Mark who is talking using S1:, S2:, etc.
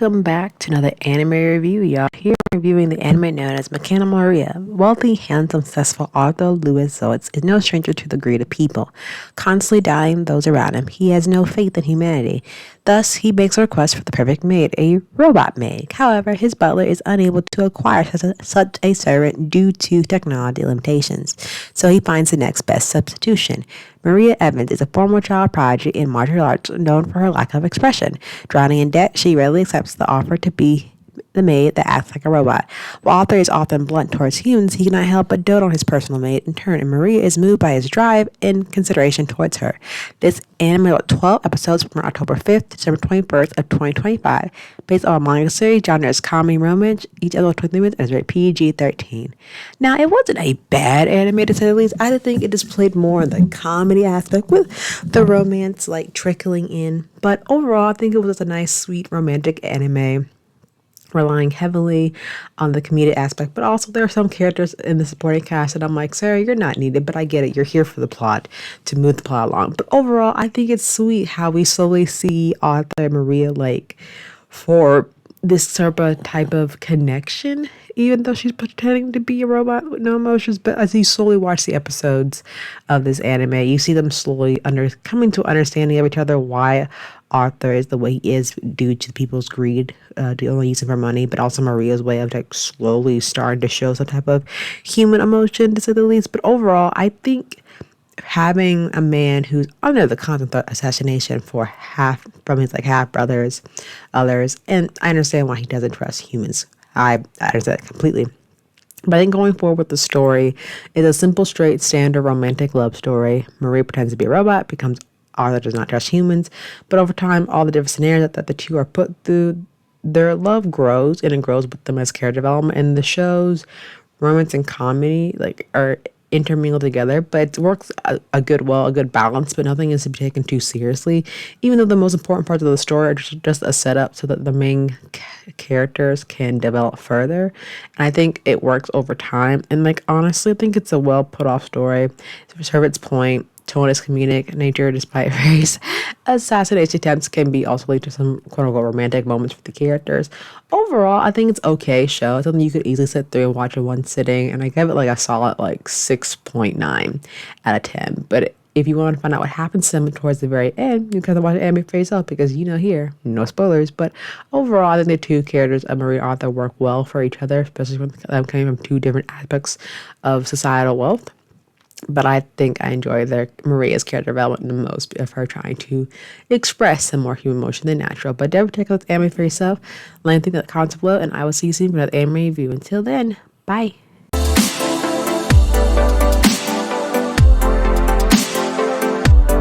S1: Welcome back to another anime review, y'all. Here reviewing the anime known as Mechana Maria. Wealthy, handsome, successful author Louis Zetes is no stranger to the greed of people, constantly doubting those around him. He has no faith in humanity. Thus, he makes a request for the perfect maid, a robot maid. However, his butler is unable to acquire such a servant due to technology limitations, so he finds the next best substitution. Maria Evans is a former child prodigy in martial arts known for her lack of expression. Drowning in debt, she readily accepts the offer to be the maid that acts like a robot. While Arthur is often blunt towards humans, he cannot help but dote on his personal maid in turn, and Maria is moved by his drive and consideration towards her. This anime has 12 episodes from October 5th to December 21st of 2025, based on a manga series. Genre is comedy romance. Each episode 23 minutes and is rated PG-13. Now, it wasn't a bad anime to say the least. I just think it displayed more of the comedy aspect with the romance like trickling in. But overall, I think it was just a nice, sweet, romantic anime, relying heavily on the comedic aspect, but also there are some characters in the supporting cast that I'm like, Sarah, you're not needed, but I get it. You're here for the plot, to move the plot along. But overall, I think it's sweet how we slowly see Arthur and Maria like for this sort of type of connection, even though she's pretending to be a robot with no emotions. But as you slowly watch the episodes of this anime, you see them slowly coming to understanding of each other, why Arthur is the way he is due to people's greed, to only use him for money, but also Maria's way of like slowly starting to show some type of human emotion, to say the least. But overall, I think having a man who's under the constant assassination for from his like half brothers, others, and I understand why he doesn't trust humans. I understand that completely. But I think going forward with the story is a simple, straight, standard romantic love story. Maria pretends to be a robot, becomes Arthur does not trust humans, but over time, all the different scenarios that the two are put through, their love grows, and it grows with them as character development. And the show's romance and comedy like are intermingled together, but it works a good balance. But nothing is to be taken too seriously, even though the most important parts of the story are just a setup so that the main characters can develop further. And I think it works over time. And like honestly, I think it's a well put off story to serve its point. Tone is comedic nature despite various assassination attempts can be also lead to some quote-unquote romantic moments for the characters. Overall, I think it's okay show. It's something you could easily sit through and watch in one sitting, and I give it like a solid like 6.9 out of 10. But if you want to find out what happens to them towards the very end, you can watch the anime for yourself, because here, no spoilers. But overall, I think the two characters of Maria and Arthur work well for each other, especially when them coming from two different aspects of societal wealth. But I think I enjoy Maria's character development the most, of her trying to express some more human emotion than natural. But definitely check out this anime for yourself. Learn things about the concept well, and I will see you soon for another anime review. Until then, bye.